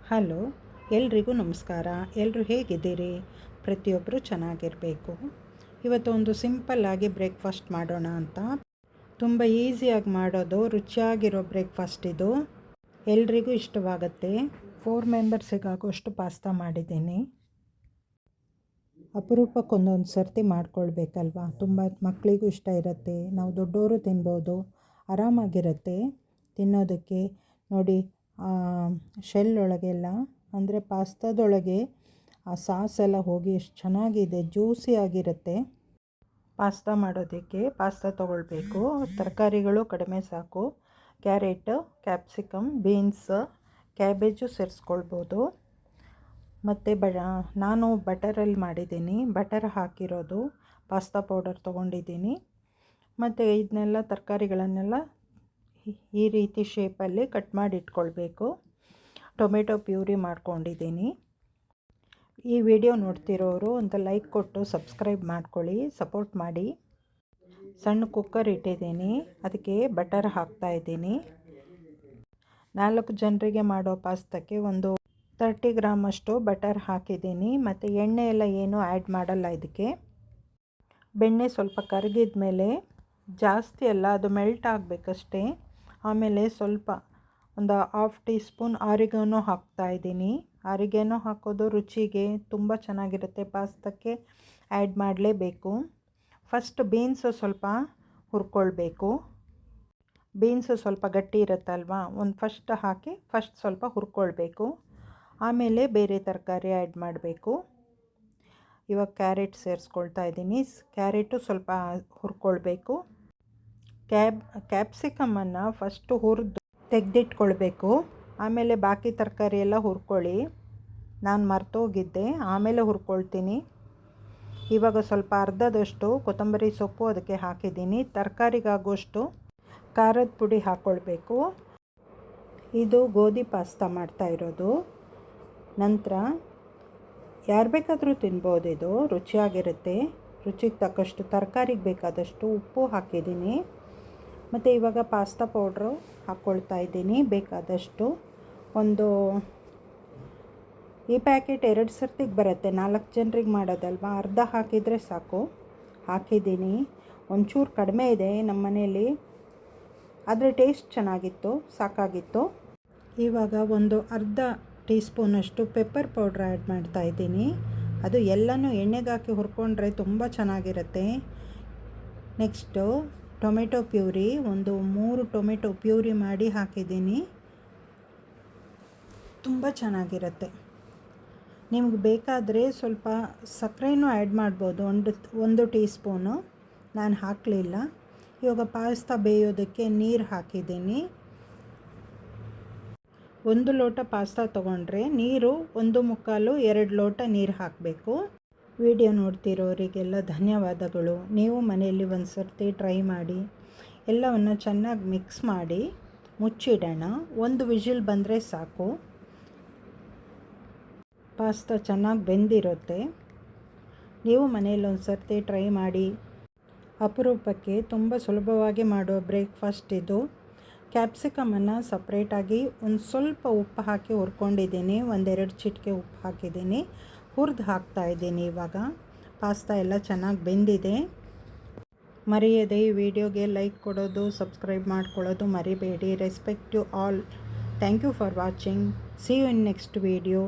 Hello, ಎಲ್ರಿಗೂ ನಮಸ್ಕಾರ. ಎಲ್ಲರೂ ಹೇಗಿದ್ದೀರಿ? ಪ್ರತಿಯೊಬ್ಬರು ಚೆನ್ನಾಗಿರಬೇಕು. ಇವತ್ತು ಒಂದು ಸಿಂಪಲ್ಲಾಗಿ ಬ್ರೇಕ್ಫಾಸ್ಟ್ ಮಾಡೋಣ ಅಂತ. ತುಂಬ ಈಸಿಯಾಗಿ ಮಾಡೋದು, ರುಚಿಯಾಗಿರೋ ಬ್ರೇಕ್ಫಾಸ್ಟ್ ಇದು. ಎಲ್ರಿಗೂ ಇಷ್ಟವಾಗುತ್ತೆ. 4 ಮೆಂಬರ್ಸಿಗಾಗುವಷ್ಟು ಪಾಸ್ತಾ ಮಾಡಿದ್ದೀನಿ. ಅಪರೂಪಕ್ಕೊಂದೊಂದು ಸರ್ತಿ ಮಾಡ್ಕೊಳ್ಬೇಕಲ್ವ, ತುಂಬ ಮಕ್ಕಳಿಗೂ ಇಷ್ಟ ಇರುತ್ತೆ, ನಾವು ದೊಡ್ಡವರು ತಿನ್ಬೋದು, ಆರಾಮಾಗಿರುತ್ತೆ ತಿನ್ನೋದಕ್ಕೆ. ನೋಡಿ, ಶೆಲ್ ಒಳಗೆಲ್ಲ ಅಂದರೆ ಪಾಸ್ತಾದೊಳಗೆ ಆ ಸಾಸ್ ಎಲ್ಲ ಹೋಗಿ ಎಷ್ಟು ಚೆನ್ನಾಗಿದೆ, ಜ್ಯೂಸಿ ಆಗಿರುತ್ತೆ. ಪಾಸ್ತಾ ಮಾಡೋದಕ್ಕೆ ಪಾಸ್ತಾ ತೊಗೊಳ್ಬೇಕು. ತರಕಾರಿಗಳು ಕಡಿಮೆ ಸಾಕು. ಕ್ಯಾರೆಟು, ಕ್ಯಾಪ್ಸಿಕಮ್, ಬೀನ್ಸ್, ಕ್ಯಾಬೇಜು ಸೇರಿಸ್ಕೊಳ್ಬೋದು. ಮತ್ತು ನಾನು ಬಟರಲ್ಲಿ ಮಾಡಿದ್ದೀನಿ, ಬಟರ್ ಹಾಕಿರೋದು. ಪಾಸ್ತಾ ಪೌಡರ್ ತೊಗೊಂಡಿದ್ದೀನಿ. ಮತ್ತು ಇದನ್ನೆಲ್ಲ ತರಕಾರಿಗಳನ್ನೆಲ್ಲ ಈ ರೀತಿ ಶೇಪಲ್ಲಿ ಕಟ್ ಮಾಡಿ ಇಟ್ಕೊಳ್ಬೇಕು. ಟೊಮೆಟೊ ಪ್ಯೂರಿ ಮಾಡ್ಕೊಂಡಿದ್ದೀನಿ. ಈ ವಿಡಿಯೋ ನೋಡ್ತಿರೋರು ಒಂದು ಲೈಕ್ ಕೊಟ್ಟು ಸಬ್ಸ್ಕ್ರೈಬ್ ಮಾಡ್ಕೊಳ್ಳಿ, ಸಪೋರ್ಟ್ ಮಾಡಿ. ಸಣ್ಣ ಕುಕ್ಕರ್ ಇಟ್ಟಿದ್ದೀನಿ, ಅದಕ್ಕೆ ಬಟರ್ ಹಾಕ್ತಾಯಿದ್ದೀನಿ. 4 ಜನರಿಗೆ ಮಾಡೋ ಪಾಸ್ತಾಕ್ಕೆ ಒಂದು 30 ಗ್ರಾಮಷ್ಟು ಬಟರ್ ಹಾಕಿದ್ದೀನಿ. ಮತ್ತು ಎಣ್ಣೆ ಎಲ್ಲ ಏನೂ ಆ್ಯಡ್ ಮಾಡಲ್ಲ ಇದಕ್ಕೆ. ಬೆಣ್ಣೆ ಸ್ವಲ್ಪ ಕರಗಿದ ಮೇಲೆ, ಜಾಸ್ತಿ ಅಲ್ಲ, ಅದು ಮೆಲ್ಟ್ ಆಗಬೇಕಷ್ಟೇ. ಆಮೇಲೆ ಸ್ವಲ್ಪ ಒಂದು 1/2 ಟೀ ಸ್ಪೂನ್ ಆರಿಗಾನೋ ಹಾಕ್ತಾಯಿದ್ದೀನಿ. ಆರಿಗಾನೋ ಹಾಕೋದು ರುಚಿಗೆ ತುಂಬ ಚೆನ್ನಾಗಿರುತ್ತೆ. ಪಾಸ್ತಾಕ್ಕೆ ಆ್ಯಡ್ ಮಾಡಲೇಬೇಕು. ಫಸ್ಟ್ ಬೀನ್ಸು ಸ್ವಲ್ಪ ಹುರ್ಕೊಳ್ಬೇಕು. ಬೀನ್ಸು ಸ್ವಲ್ಪ ಗಟ್ಟಿ ಇರುತ್ತಲ್ವ, ಫಸ್ಟ್ ಹಾಕಿ ಸ್ವಲ್ಪ ಹುರ್ಕೊಳ್ಬೇಕು. ಆಮೇಲೆ ಬೇರೆ ತರಕಾರಿ ಆ್ಯಡ್ ಮಾಡಬೇಕು. ಇವಾಗ ಕ್ಯಾರೆಟ್ ಸೇರಿಸ್ಕೊಳ್ತಾ ಇದ್ದೀನಿ. ಕ್ಯಾರೆಟು ಸ್ವಲ್ಪ ಹುರ್ಕೊಳ್ಬೇಕು. ಕ್ಯಾಪ್ಸಿಕಮನ್ನು ಫಸ್ಟು ಹುರಿದು ತೆಗೆದಿಟ್ಕೊಳ್ಬೇಕು. ಆಮೇಲೆ ಬಾಕಿ ತರಕಾರಿ ಎಲ್ಲ ಹುರ್ಕೊಳ್ಳಿ. ನಾನು ಮರ್ತೋಗಿದ್ದೆ, ಆಮೇಲೆ ಹುರ್ಕೊಳ್ತೀನಿ. ಇವಾಗ ಸ್ವಲ್ಪ ಅರ್ಧದಷ್ಟು ಕೊತ್ತಂಬರಿ ಸೊಪ್ಪು ಅದಕ್ಕೆ ಹಾಕಿದ್ದೀನಿ. ತರಕಾರಿಗಾಗುವಷ್ಟು ಖಾರದ ಪುಡಿ ಹಾಕ್ಕೊಳ್ಬೇಕು. ಇದು ಗೋಧಿ ಪಾಸ್ತಾ ಮಾಡ್ತಾ ಇರೋದು. ನಂತರ ಯಾರು ಬೇಕಾದರೂ ತಿನ್ಬೋದು, ಇದು ರುಚಿಯಾಗಿರುತ್ತೆ. ರುಚಿಗೆ ತಕ್ಕಷ್ಟು ತರಕಾರಿಗೆ ಬೇಕಾದಷ್ಟು ಉಪ್ಪು ಹಾಕಿದ್ದೀನಿ. ಮತ್ತು ಇವಾಗ ಪಾಸ್ತಾ ಪೌಡ್ರು ಹಾಕ್ಕೊಳ್ತಾ ಇದ್ದೀನಿ ಬೇಕಾದಷ್ಟು. ಈ ಪ್ಯಾಕೆಟ್ 2 ಸರ್ತಿಗೆ ಬರುತ್ತೆ, 4 ಜನರಿಗೆ ಮಾಡೋದಲ್ವ, ಅರ್ಧ ಹಾಕಿದರೆ ಸಾಕು. ಹಾಕಿದ್ದೀನಿ. ಒಂಚೂರು ಕಡಿಮೆ ಇದೆ ನಮ್ಮ ಮನೆಯಲ್ಲಿ, ಆದರೆ ಟೇಸ್ಟ್ ಚೆನ್ನಾಗಿತ್ತು, ಸಾಕಾಗಿತ್ತು. ಇವಾಗ ಒಂದು ಅರ್ಧ ಟೀ ಸ್ಪೂನಷ್ಟು ಪೆಪ್ಪರ್ ಪೌಡ್ರ್ ಆ್ಯಡ್ ಮಾಡ್ತಾಯಿದ್ದೀನಿ. ಅದು ಎಲ್ಲನೂ ಎಣ್ಣೆಗೆ ಹಾಕಿ ಹುರ್ಕೊಂಡ್ರೆ ತುಂಬ ಚೆನ್ನಾಗಿರುತ್ತೆ. ನೆಕ್ಸ್ಟು ಟೊಮೆಟೊ ಪ್ಯೂರಿ, ಒಂದು 3 ಟೊಮೆಟೊ ಪ್ಯೂರಿ ಮಾಡಿ ಹಾಕಿದ್ದೀನಿ. ತುಂಬ ಚೆನ್ನಾಗಿರುತ್ತೆ. ನಿಮ್ಗೆ ಬೇಕಾದರೆ ಸ್ವಲ್ಪ ಸಕ್ಕರೆನೂ ಆ್ಯಡ್ ಮಾಡ್ಬೋದು, ಒಂದು ಟೀ ಸ್ಪೂನು. ನಾನು ಹಾಕಲಿಲ್ಲ. ಇವಾಗ ಪಾಸ್ತಾ ಬೇಯೋದಕ್ಕೆ ನೀರು ಹಾಕಿದ್ದೀನಿ. 1 ಲೋಟ ಪಾಸ್ತಾ ತೊಗೊಂಡ್ರೆ ನೀರು 1/4-2 ಲೋಟ ನೀರು ಹಾಕಬೇಕು. ವಿಡಿಯೋ ನೋಡ್ತಿರೋರಿಗೆಲ್ಲ ಧನ್ಯವಾದಗಳು. ನೀವು ಮನೆಯಲ್ಲಿ ಒಂದು ಸರ್ತಿ ಟ್ರೈ ಮಾಡಿ. ಎಲ್ಲವನ್ನು ಚೆನ್ನಾಗಿ ಮಿಕ್ಸ್ ಮಾಡಿ ಮುಚ್ಚಿಡೋಣ. 1 ವಿಷಿಲ್ ಬಂದರೆ ಸಾಕು. ಪಾಸ್ತಾ ಚೆನ್ನಾಗಿ ಬೆಂದಿರುತ್ತೆ. ನೀವು ಮನೆಯಲ್ಲಿ ಒಂದು ಸರ್ತಿ ಟ್ರೈ ಮಾಡಿ. ಅಪರೂಪಕ್ಕೆ ತುಂಬ ಸುಲಭವಾಗಿ ಮಾಡೋ ಬ್ರೇಕ್ಫಾಸ್ಟ್ ಇದು. ಕ್ಯಾಪ್ಸಿಕಮನ್ನು ಸಪ್ರೇಟಾಗಿ ಒಂದು ಸ್ವಲ್ಪ ಉಪ್ಪು ಹಾಕಿ ಹುರ್ಕೊಂಡಿದ್ದೀನಿ. 1-2 ಚಿಟಿಕೆ ಉಪ್ಪು ಹಾಕಿದ್ದೀನಿ. ಹುರಿದು ಹಾಕ್ತಾಯಿದ್ದೀನಿ. ಇವಾಗ ಪಾಸ್ತಾ ಎಲ್ಲ ಚೆನ್ನಾಗಿ ಬೆಂದಿದೆ. ಮರೆಯದೆ ಈ ವಿಡಿಯೋಗೆ ಲೈಕ್ ಕೊಡೋದು, ಸಬ್ಸ್ಕ್ರೈಬ್ ಮಾಡ್ಕೊಳ್ಳೋದು ಮರಿಬೇಡಿ. Respect to all. Thank you for watching. See you in next video.